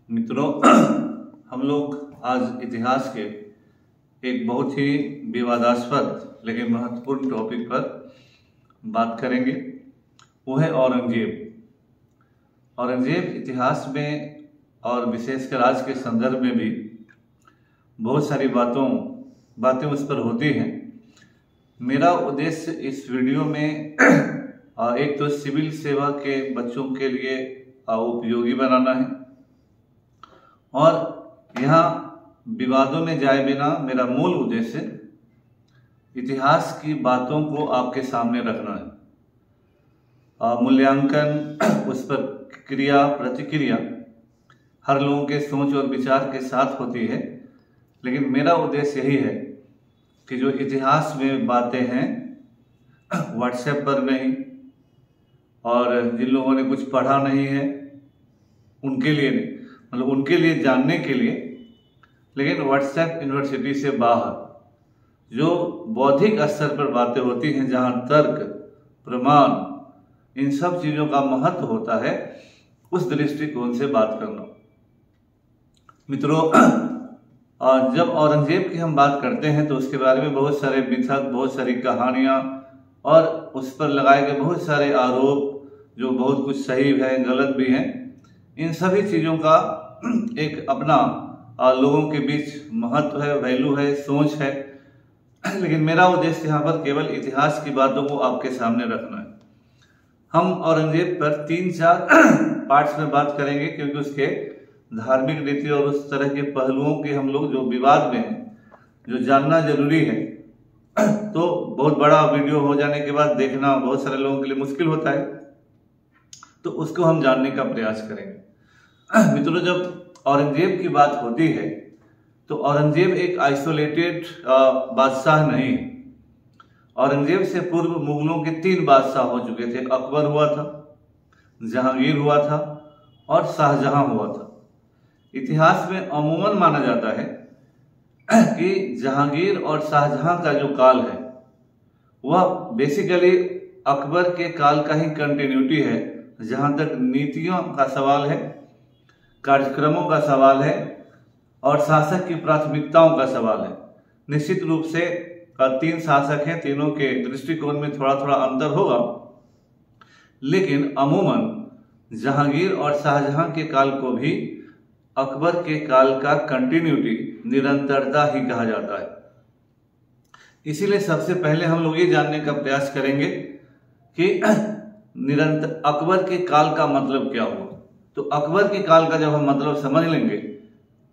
मित्रों, हम लोग आज इतिहास के एक बहुत ही विवादास्पद लेकिन महत्वपूर्ण टॉपिक पर बात करेंगे। वो है औरंगजेब। औरंगजेब इतिहास में और विशेषकर आज के संदर्भ में भी बहुत सारी बातें उस पर होती हैं। मेरा उद्देश्य इस वीडियो में एक तो सिविल सेवा के बच्चों के लिए उपयोगी बनाना है और यहाँ विवादों में जाए बिना मेरा मूल उद्देश्य इतिहास की बातों को आपके सामने रखना है। मूल्यांकन, उस पर क्रिया प्रतिक्रिया हर लोगों के सोच और विचार के साथ होती है, लेकिन मेरा उद्देश्य यही है कि जो इतिहास में बातें हैं व्हाट्सएप पर नहीं और जिन लोगों ने कुछ पढ़ा नहीं है उनके लिए नहीं, मतलब उनके लिए जानने के लिए, लेकिन व्हाट्सएप यूनिवर्सिटी से बाहर जो बौद्धिक स्तर पर बातें होती हैं, जहां तर्क प्रमाण इन सब चीजों का महत्व होता है, उस दृष्टिकोण से बात करना। मित्रों, जब औरंगजेब की हम बात करते हैं तो उसके बारे में बहुत सारे मिथक, बहुत सारी कहानियां और उस पर लगाए गए बहुत सारे आरोप जो बहुत कुछ सही है, गलत भी हैं, इन सभी चीजों का एक अपना लोगों के बीच महत्व है, वैल्यू है, सोच है। लेकिन मेरा उद्देश्य यहाँ पर केवल इतिहास की बातों को आपके सामने रखना है। हम औरंगजेब पर 3-4 पार्ट्स में बात करेंगे, क्योंकि उसके धार्मिक रीति और उस तरह के पहलुओं के हम लोग जो विवाद में हैं, जो जानना जरूरी है। तो बहुत बड़ा वीडियो हो जाने के बाद देखना बहुत सारे लोगों के लिए मुश्किल होता है, तो उसको हम जानने का प्रयास करेंगे। मित्रों, जब औरंगजेब की बात होती है तो औरंगजेब एक आइसोलेटेड बादशाह नहीं है। औरंगजेब से पूर्व मुगलों के 3 बादशाह हो चुके थे। अकबर हुआ था, जहांगीर हुआ था और शाहजहां हुआ था। इतिहास में अमूमन माना जाता है कि जहांगीर और शाहजहां का जो काल है वह बेसिकली अकबर के काल का ही कंटिन्यूटी है, जहां तक नीतियों का सवाल है, कार्यक्रमों का सवाल है और शासक की प्राथमिकताओं का सवाल है। निश्चित रूप से 3 शासक हैं, तीनों के दृष्टिकोण में थोड़ा थोड़ा अंतर होगा, लेकिन अमूमन जहांगीर और शाहजहां के काल को भी अकबर के काल का कंटिन्यूटी, निरंतरता ही कहा जाता है। इसीलिए सबसे पहले हम लोग ये जानने का प्रयास करेंगे कि निरंतर अकबर के काल का मतलब क्या हुआ। तो अकबर के काल का जब हम मतलब समझ लेंगे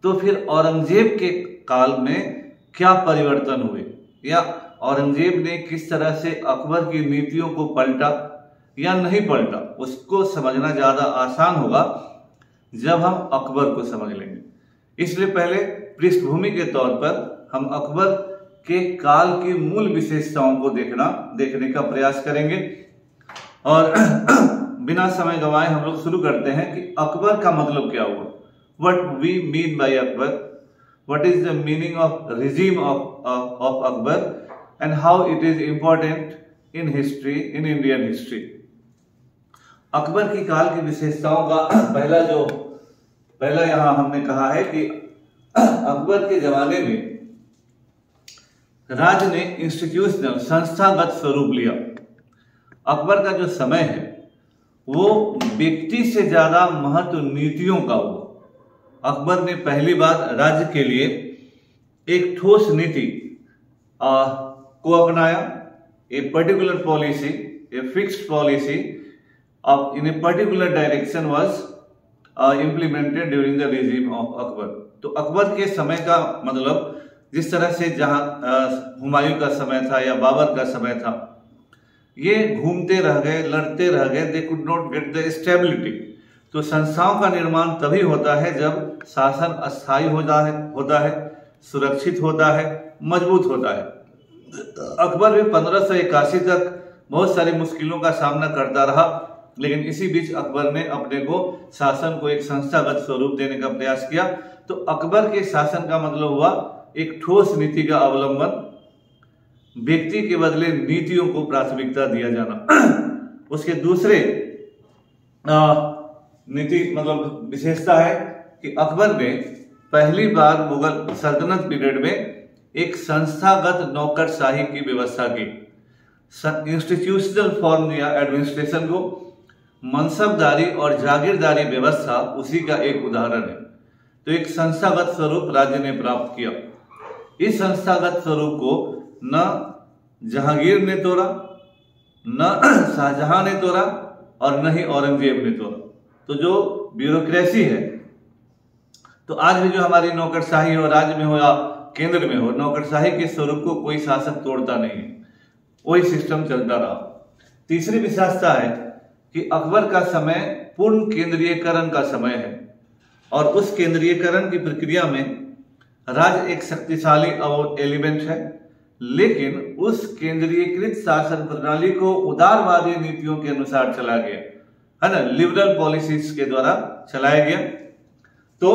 तो फिर औरंगजेब के काल में क्या परिवर्तन हुए, या औरंगजेब ने किस तरह से अकबर की नीतियों को पलटा या नहीं पलटा, उसको समझना ज्यादा आसान होगा जब हम अकबर को समझ लेंगे। इसलिए पहले पृष्ठभूमि के तौर पर हम अकबर के काल की मूल विशेषताओं को देखने का प्रयास करेंगे। और बिना समय गंवाए हम लोग शुरू करते हैं कि अकबर का मतलब क्या हुआ। What we mean by Akbar, what is the meaning of regime of Akbar and how it is important in history, in Indian history। Akbar की काल की विशेषताओं का पहला यहां हमने कहा है कि अकबर के जमाने में राज्य ने इंस्टीट्यूशनल, संस्थागत स्वरूप लिया। अकबर का जो समय है वो व्यक्ति से ज्यादा महत्व नीतियों का हुआ। अकबर ने पहली बार राज्य के लिए एक ठोस नीति को अपनाया। A particular policy, a fixed policy in a particular direction was implemented during the regime of Akbar. तो अकबर के समय का मतलब जिस तरह से जहां हुमायूं का समय था या बाबर का समय था, ये घूमते रह गए, लड़ते रह गए, they could not get the stability. तो संस्थाओं का निर्माण तभी होता है जब शासन अस्थायी होता है, सुरक्षित होता है, मजबूत होता है। अकबर भी 1581 तक बहुत सारी मुश्किलों का सामना करता रहा, लेकिन इसी बीच अकबर ने अपने को शासन को एक संस्थागत स्वरूप देने का प्रयास किया। तो अकबर के शासन का मतलब हुआ एक ठोस नीति का अवलंबन, व्यक्ति के बदले नीतियों को प्राथमिकता दिया जाना। उसके दूसरे नीति मतलब विशेषता है कि अकबर ने पहली बार मुगल सल्तनत पीरियड में एक संस्थागत नौकरशाही की व्यवस्था की। इंस्टीट्यूशनल फॉर्म दिया एडमिनिस्ट्रेशन को। मनसबदारी और जागीरदारी व्यवस्था उसी का एक उदाहरण है। तो एक संस्थागत स्वरूप राज्य ने प्राप्त किया। इस संस्थागत स्वरूप को न जहांगीर ने तोड़ा, न शाहजहां ने तोड़ा और न ही औरंगजेब ने तोड़ा। तो जो ब्यूरोक्रेसी है, तो आज भी जो हमारी नौकरशाही हो, राज्य में हो या केंद्र में हो, नौकरशाही के स्वरूप को कोई शासक तोड़ता नहीं, वही सिस्टम चलता रहा। तीसरी विशेषता है कि अकबर का समय पूर्ण केंद्रीयकरण का समय है और उस केंद्रीयकरण की प्रक्रिया में राज्य एक शक्तिशाली एलिमेंट है, लेकिन उस केंद्रीयकृत शासन प्रणाली को उदारवादी नीतियों के अनुसार चला गया, है ना, लिबरल पॉलिसीज के द्वारा चलाया गया। तो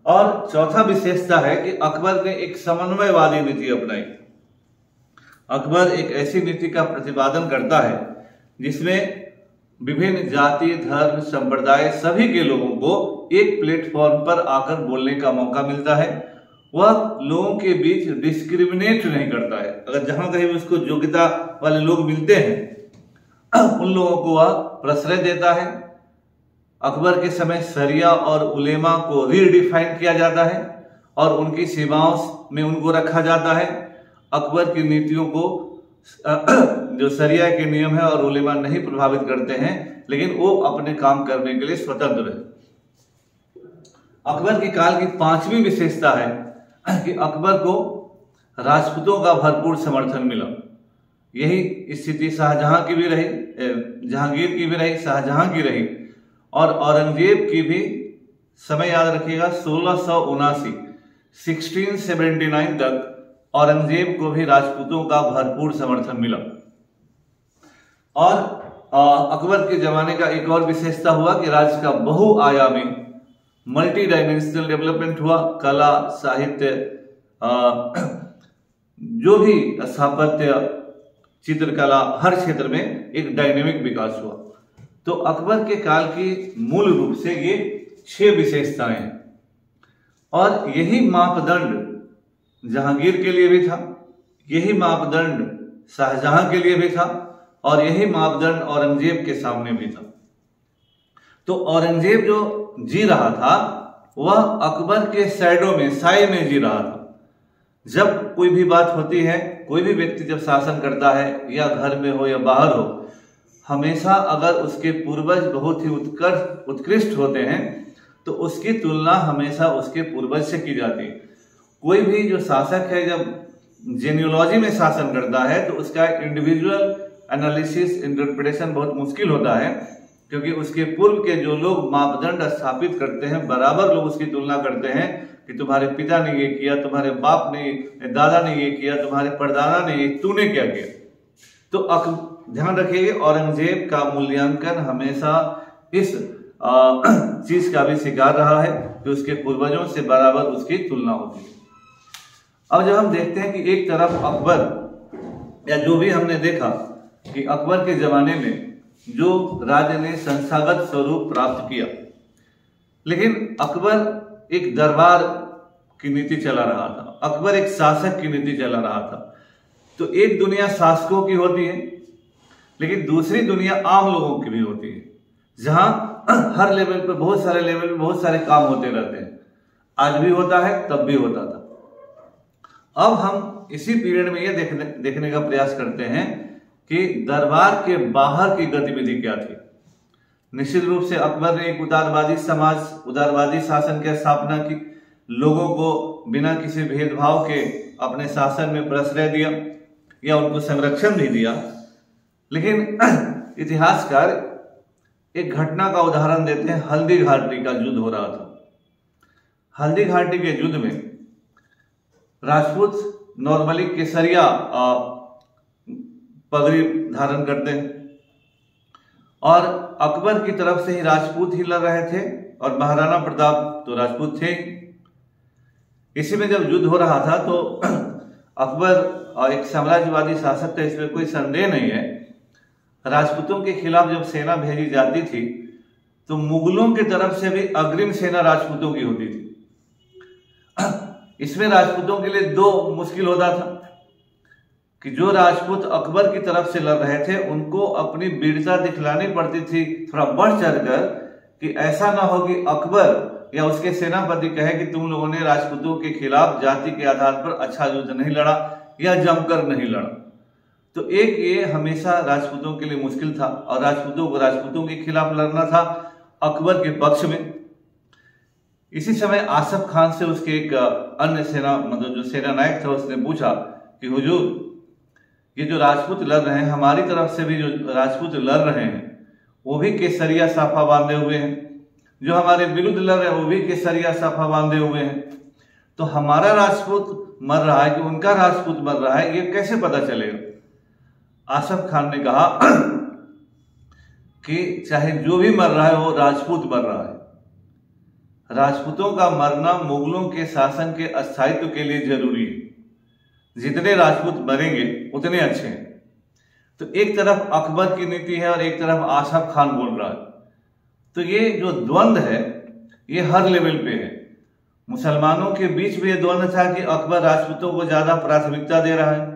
और चौथा विशेषता है कि अकबर ने एक समन्वयवादी नीति अपनाई। अकबर एक ऐसी नीति का प्रतिपादन करता है जिसमें विभिन्न जाति, धर्म, संप्रदाय सभी के लोगों को एक प्लेटफॉर्म पर आकर बोलने का मौका मिलता है। वह लोगों के बीच डिस्क्रिमिनेट नहीं करता है। अगर जहां कहीं भी उसको योग्यता वाले लोग मिलते हैं उन लोगों को वह प्रश्रय देता है। अकबर के समय शरिया और उलेमा को रीडिफाइन किया जाता है और उनकी सीमाओं में उनको रखा जाता है। अकबर की नीतियों को जो शरिया के नियम है और उलेमा नहीं प्रभावित करते हैं, लेकिन वो अपने काम करने के लिए स्वतंत्र है। अकबर के काल की पांचवी विशेषता है कि अकबर को राजपूतों का भरपूर समर्थन मिला। यही स्थिति शाहजहां की भी रही, जहांगीर की भी रही, शाहजहां की रही और औरंगजेब की भी। समय याद रखिएगा 1679 1679 तक औरंगजेब को भी राजपूतों का भरपूर समर्थन मिला। और अकबर के जमाने का एक और विशेषता हुआ कि राज्य का बहुआयामी मल्टी डायमेंशनल डेवलपमेंट हुआ। कला, साहित्य, जो भी स्थापत्य, चित्रकला, हर क्षेत्र में एक डायनेमिक विकास हुआ। तो अकबर के काल की मूल रूप से ये 6 विशेषताएं हैं और यही मापदंड जहांगीर के लिए भी था, यही मापदंड शाहजहां के लिए भी था और यही मापदंड औरंगजेब के सामने भी था। तो औरंगजेब जो जी रहा था वह अकबर के शैडो में, साए में जी रहा था। जब कोई भी बात होती है, कोई भी व्यक्ति जब शासन करता है, या घर में हो या बाहर हो, हमेशा अगर उसके पूर्वज बहुत ही उत्कृष्ट होते हैं तो उसकी तुलना हमेशा उसके पूर्वज से की जाती है। कोई भी जो शासक है जब जेन्योलॉजी में शासन करता है तो उसका इंडिविजुअल एनालिसिस, इंटरप्रिटेशन बहुत मुश्किल होता है, क्योंकि उसके पूर्व के जो लोग मापदंड स्थापित करते हैं, बराबर लोग उसकी तुलना करते हैं कि तुम्हारे पिता ने ये किया, तुम्हारे बाप ने, दादा ने ये किया, तुम्हारे परदादा ने ये, तूने क्या किया। तो ध्यान रखिए, औरंगजेब का मूल्यांकन हमेशा इस चीज का भी शिकार रहा है कि उसके पूर्वजों से बराबर उसकी तुलना होती है। अब जब हम देखते हैं कि एक तरफ अकबर, या जो भी हमने देखा कि अकबर के जमाने में जो राज्य ने संस्थागत स्वरूप प्राप्त किया, लेकिन अकबर एक दरबार की नीति चला रहा था, अकबर एक शासक की नीति चला रहा था। तो एक दुनिया शासकों की होती है, लेकिन दूसरी दुनिया आम लोगों की भी होती है, जहां हर लेवल पर, बहुत सारे लेवल पर बहुत सारे काम होते रहते हैं। आज भी होता है, तब भी होता था। अब हम इसी पीरियड में ये देखने का प्रयास करते हैं कि दरबार के बाहर की गतिविधि क्या थी। निश्चित रूप से अकबर ने एक उदारवादी समाज, उदारवादी शासन की स्थापना की, लोगों को बिना किसी भेदभाव के अपने शासन में प्रश्रय दिया या उनको संरक्षण भी दिया। लेकिन इतिहासकार एक घटना का उदाहरण देते हैं। हल्दी घाटी का युद्ध हो रहा था। हल्दी घाटी के युद्ध में राजपूत नॉर्मली केसरिया पगड़ी धारण करते हैं और अकबर की तरफ से ही राजपूत ही लड़ रहे थे और महाराणा प्रताप तो राजपूत थे। इसी में जब युद्ध हो रहा था तो अकबर एक साम्राज्यवादी शासक था, इसमें कोई संदेह नहीं है। राजपूतों के खिलाफ जब सेना भेजी जाती थी तो मुगलों की तरफ से भी अग्रिम सेना राजपूतों की होती थी। इसमें राजपूतों के लिए दो मुश्किल होता था कि जो राजपूत अकबर की तरफ से लड़ रहे थे उनको अपनी वीरता दिखलानी पड़ती थी थोड़ा बढ़ चढ़कर, कि ऐसा ना हो कि अकबर या उसके सेनापति कहे कि तुम लोगों ने राजपूतों के खिलाफ जाति के आधार पर अच्छा युद्ध नहीं लड़ा या जमकर नहीं लड़ा। तो एक ये हमेशा राजपूतों के लिए मुश्किल था और राजपूतों को राजपूतों के खिलाफ लड़ना था अकबर के पक्ष में। इसी समय आसफ खान से उसके एक अन्य सेना मतलब जो सेना नायक था उसने पूछा कि हुजूर, ये जो राजपूत लड़ रहे हैं, हमारी तरफ से भी जो राजपूत लड़ रहे हैं वो भी केसरिया साफा बांधे हुए हैं, जो हमारे विरुद्ध लड़ रहे हैं वो भी केसरिया साफा बांधे हुए हैं, तो हमारा राजपूत मर रहा है कि उनका राजपूत मर रहा है, ये कैसे पता चलेगा? आसफ खान ने कहा कि चाहे जो भी मर रहा है वो राजपूत मर रहा है। राजपूतों का मरना मुगलों के शासन के अस्थायित्व के लिए जरूरी है, जितने राजपूत मरेंगे उतने अच्छे हैं। तो एक तरफ अकबर की नीति है और एक तरफ आसफ खान बोल रहा है। तो ये जो द्वंद्व है ये हर लेवल पे है। मुसलमानों के बीच भी ये द्वंद्व था कि अकबर राजपूतों को ज्यादा प्राथमिकता दे रहा है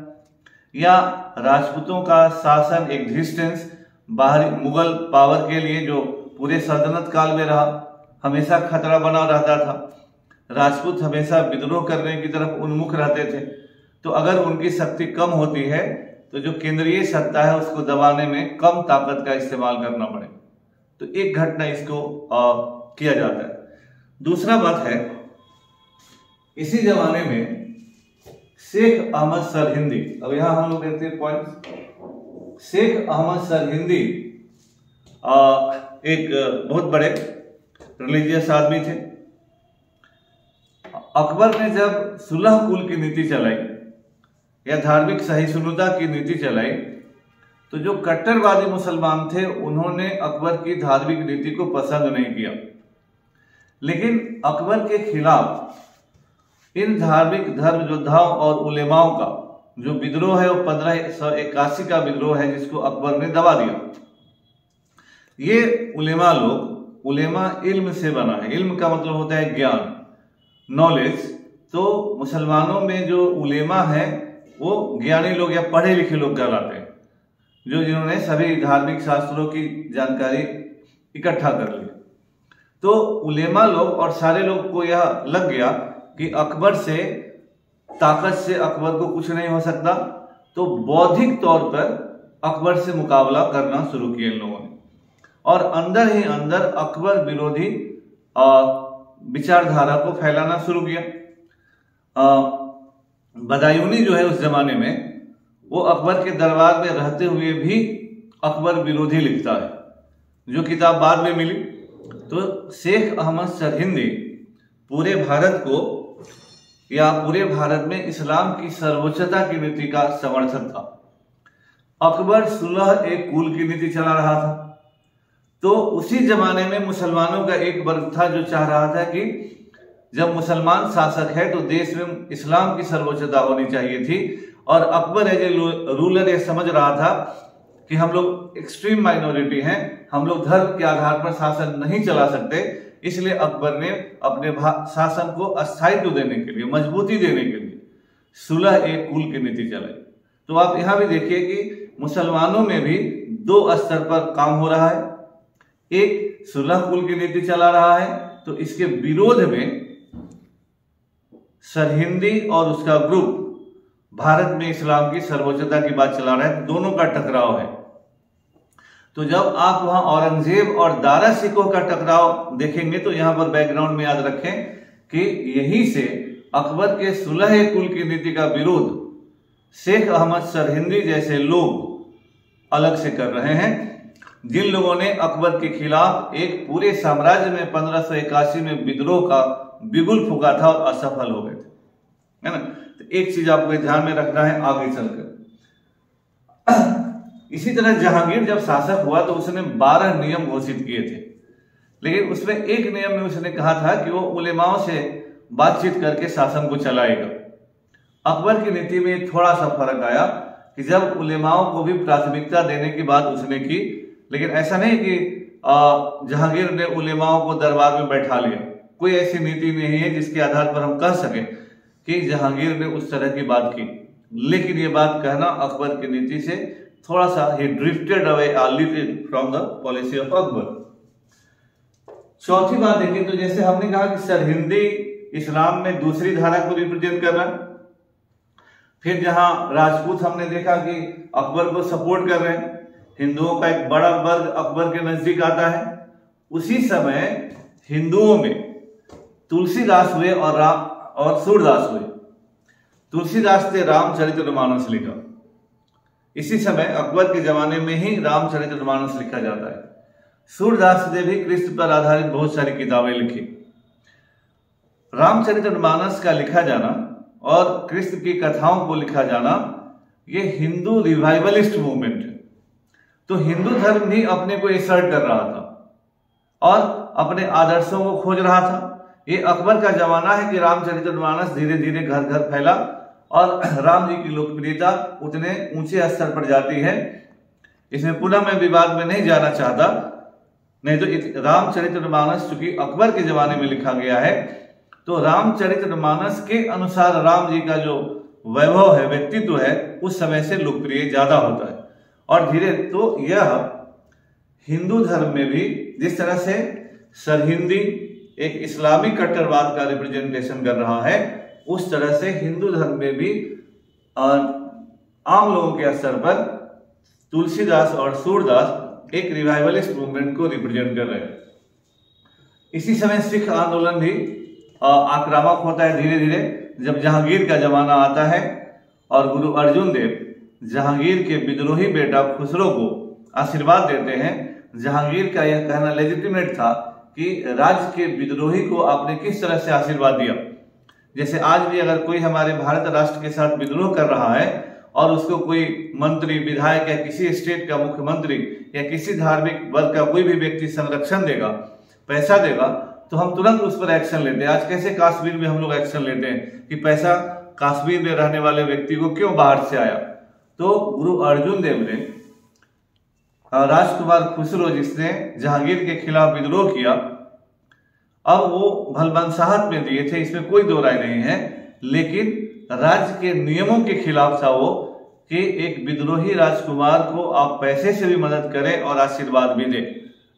या राजपूतों का शासन एग्जिस्टेंस बाहरी मुगल पावर के लिए जो पूरे सल्तनत काल में रहा हमेशा खतरा बना रहता था। राजपूत हमेशा विद्रोह करने की तरफ उन्मुख रहते थे, तो अगर उनकी शक्ति कम होती है तो जो केंद्रीय सत्ता है उसको दबाने में कम ताकत का इस्तेमाल करना पड़े। तो एक घटना इसको किया जाता है। दूसरा बात है, इसी जमाने में शेख अहमद सरहिंदी, अब यहां हम लोग देखते हैं पॉइंट। शेख अहमद सरहिंदी एक बहुत बड़े रिलीजियस आदमी थे। अकबर ने जब सुलह कुल की नीति चलाई या धार्मिक सहिष्णुता की नीति चलाई तो जो कट्टरवादी मुसलमान थे उन्होंने अकबर की धार्मिक नीति को पसंद नहीं किया, लेकिन अकबर के खिलाफ इन धार्मिक धर्म योद्धाओं और उलेमाओं का जो विद्रोह है वो 1581 का विद्रोह है जिसको अकबर ने दबा दिया। ये उलेमा लोग, उलेमा इल्म से बना है, इल्म का मतलब होता है ज्ञान, नॉलेज। तो मुसलमानों में जो उलेमा है वो ज्ञानी लोग या पढ़े लिखे लोग कहलाते हैं, जो जिन्होंने सभी धार्मिक शास्त्रों की जानकारी इकट्ठा कर ली। तो उलेमा लोग और सारे लोग को यह लग गया कि अकबर से ताकत से अकबर को कुछ नहीं हो सकता, तो बौद्धिक तौर पर अकबर से मुकाबला करना शुरू किया इन लोगों ने और अंदर ही अंदर अकबर विरोधी विचारधारा को फैलाना शुरू किया। बदायूनी जो है उस जमाने में वो अकबर के दरबार में रहते हुए भी अकबर विरोधी लिखता है, जो किताब बाद में मिली। तो शेख अहमद सरहिंदी पूरे भारत को या पूरे भारत में इस्लाम की सर्वोच्चता की नीति का समर्थक था। अकबर सुलह एक कुल की नीति चला रहा था, तो उसी जमाने में मुसलमानों का एक वर्ग था जो चाह रहा था कि जब मुसलमान शासक है तो देश में इस्लाम की सर्वोच्चता होनी चाहिए थी। और अकबर एज ए रूलर ये समझ रहा था कि हम लोग एक्सट्रीम माइनॉरिटी हैं, हम लोग धर्म के आधार पर शासन नहीं चला सकते, इसलिए अकबर ने अपने शासन को अस्थायित्व देने के लिए, मजबूती देने के लिए सुलह एक कुल की नीति चलाई। तो आप यहां भी देखिए कि मुसलमानों में भी दो स्तर पर काम हो रहा है। एक सुलह कुल की नीति चला रहा है, तो इसके विरोध में सरहिंदी और उसका ग्रुप भारत में इस्लाम की सर्वोच्चता की बात चला रहा है। दोनों का टकराव है। तो जब आप वहां औरंगजेब और दारा सिकोह का टकराव देखेंगे तो यहां पर बैकग्राउंड में याद रखें कि यहीं से अकबर के सुलह कुल की नीति का विरोध शेख अहमद सरहिंदी जैसे लोग अलग से कर रहे हैं, जिन लोगों ने अकबर के खिलाफ एक पूरे साम्राज्य में 1581 में विद्रोह का बिगुल फूका था और असफल हो गए थे, है ना। तो एक चीज आपको ध्यान में रखना है आगे चलकर। इसी तरह जहांगीर जब शासक हुआ तो उसने 12 नियम घोषित किए थे, लेकिन उसमें एक नियम में उसने कहा था कि वो उलेमाओं से बातचीत करके शासन को चलाएगा। अकबर की नीति में थोड़ा सा फर्क आया कि जब उलेमाओं को भी प्राथमिकता देने की बात उसने की, लेकिन ऐसा नहीं कि जहांगीर ने उलेमाओं को दरबार में बैठा लिया। कोई ऐसी नीति नहीं है जिसके आधार पर हम कह सकें कि जहांगीर ने उस तरह की बात की, लेकिन ये बात कहना अकबर की नीति से थोड़ा सा ही drifted away a little from the policy of Akbar. चौथी बात देखें तो जैसे हमने कहा कि सरहिंदी इस्लाम में दूसरी धारा को रिप्रेजेंट कर रहा है, फिर जहां राजपूत हमने देखा कि अकबर को सपोर्ट कर रहे हैं, हिंदुओं का एक बड़ा वर्ग अकबर के नजदीक आता है। उसी समय हिंदुओं में तुलसीदास हुए और सूरदास हुए। तुलसीदास ने रामचरितमानस लिखा। इसी समय अकबर के जमाने में ही रामचरितमानस लिखा जाता है। सूरदास ने भी कृष्ण पर आधारित बहुत सारी किताबें लिखी। रामचरितमानस का लिखा जाना और कृष्ण की कथाओं को लिखा जाना ये हिंदू रिवाइवलिस्ट मूवमेंट है। तो हिंदू धर्म भी अपने को एसर्ट कर रहा था और अपने आदर्शों को खोज रहा था। ये अकबर का जमाना है कि रामचरितमानस धीरे धीरे घर घर फैला और राम जी की लोकप्रियता उतने ऊंचे स्तर पर जाती है। इसमें पुनः मैं विवाद में नहीं जाना चाहता, नहीं तो रामचरितमानस चूंकि अकबर के जमाने में लिखा गया है तो रामचरितमानस के अनुसार राम जी का जो वैभव है, व्यक्तित्व है, उस समय से लोकप्रिय ज्यादा होता है। और धीरे तो यह हिंदू धर्म में भी जिस तरह से सरहिंदी एक इस्लामिक कट्टरवाद का रिप्रेजेंटेशन कर रहा है, उस तरह से हिंदू धर्म में भी आम लोगों के स्तर पर तुलसीदास और सूरदास एक रिवाइवलिस्ट मूवमेंट को रिप्रेजेंट कर रहे हैं। इसी समय सिख आंदोलन भी आक्रामक होता है धीरे धीरे जब जहांगीर का जमाना आता है और गुरु अर्जुन देव जहांगीर के विद्रोही बेटा खुसरो को आशीर्वाद देते हैं। जहांगीर का यह कहना लेजिटिमेट था कि राज्य के विद्रोही को आपने किस तरह से आशीर्वाद दिया। जैसे आज भी अगर कोई हमारे भारत राष्ट्र के साथ विद्रोह कर रहा है और उसको कोई मंत्री, विधायक या किसी स्टेट का मुख्यमंत्री या किसी धार्मिक वर्ग का कोई भी व्यक्ति संरक्षण देगा, पैसा देगा, तो हम तुरंत उस पर एक्शन लेते हैं। आज कैसे कश्मीर में हम लोग एक्शन लेते हैं कि पैसा कश्मीर में रहने वाले व्यक्ति को क्यों बाहर से आया। तो गुरु अर्जुन देव ने राजकुमार खुसरो जिसने जहांगीर के खिलाफ विद्रोह किया, अब वो भलबनसाहत में दिए थे, इसमें कोई दो राय नहीं है, लेकिन राज्य के नियमों के खिलाफ था वो कि एक विद्रोही राजकुमार को आप पैसे से भी मदद करें और आशीर्वाद भी दें,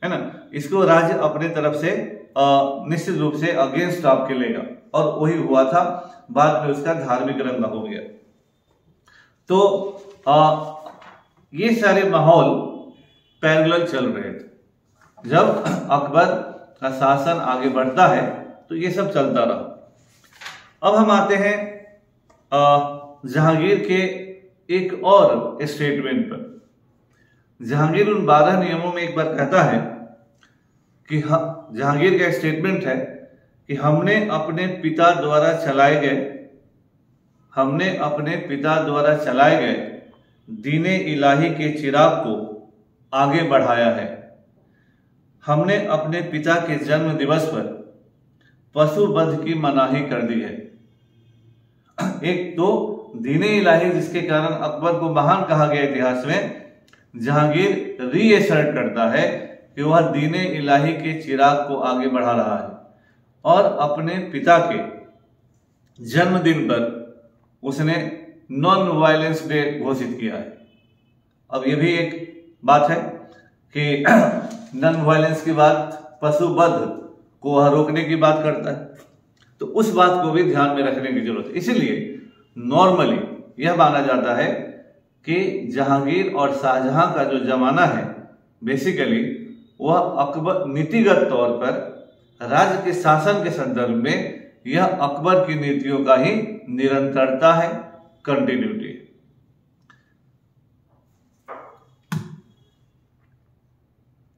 है ना। इसको राज्य अपने तरफ से निश्चित रूप से अगेंस्ट आपके लेगा और वही हुआ था। बाद में उसका धार्मिक रंग हो गया। तो ये सारे माहौल पैरेलल चल रहे थे। जब अकबर का शासन आगे बढ़ता है तो ये सब चलता रहा। अब हम आते हैं जहांगीर के एक और स्टेटमेंट पर। जहांगीर उन 12 नियमों में एक बार कहता है कि जहांगीर का स्टेटमेंट है कि हमने अपने पिता द्वारा चलाए गए दीने इलाही के चिराग को आगे बढ़ाया है। हमने अपने पिता के जन्म दिवस पर पशु वध की मनाही कर दी है। एक तो दीने इलाही जिसके कारण अकबर को महान कहा गया इतिहास में, जहांगीर रीएसर्ट करता है कि वह दीने इलाही के चिराग को आगे बढ़ा रहा है और अपने पिता के जन्मदिन पर उसने नॉन वायलेंस डे घोषित किया है। अब यह भी एक बात है कि नॉन वायलेंस की बात पशुवध को वह रोकने की बात करता है, तो उस बात को भी ध्यान में रखने की जरूरत है। इसीलिए नॉर्मली यह माना जाता है कि जहांगीर और शाहजहां का जो जमाना है बेसिकली वह अकबर नीतिगत तौर पर राज्य के शासन के संदर्भ में यह अकबर की नीतियों का ही निरंतरता है, कंटिन्यूटी है।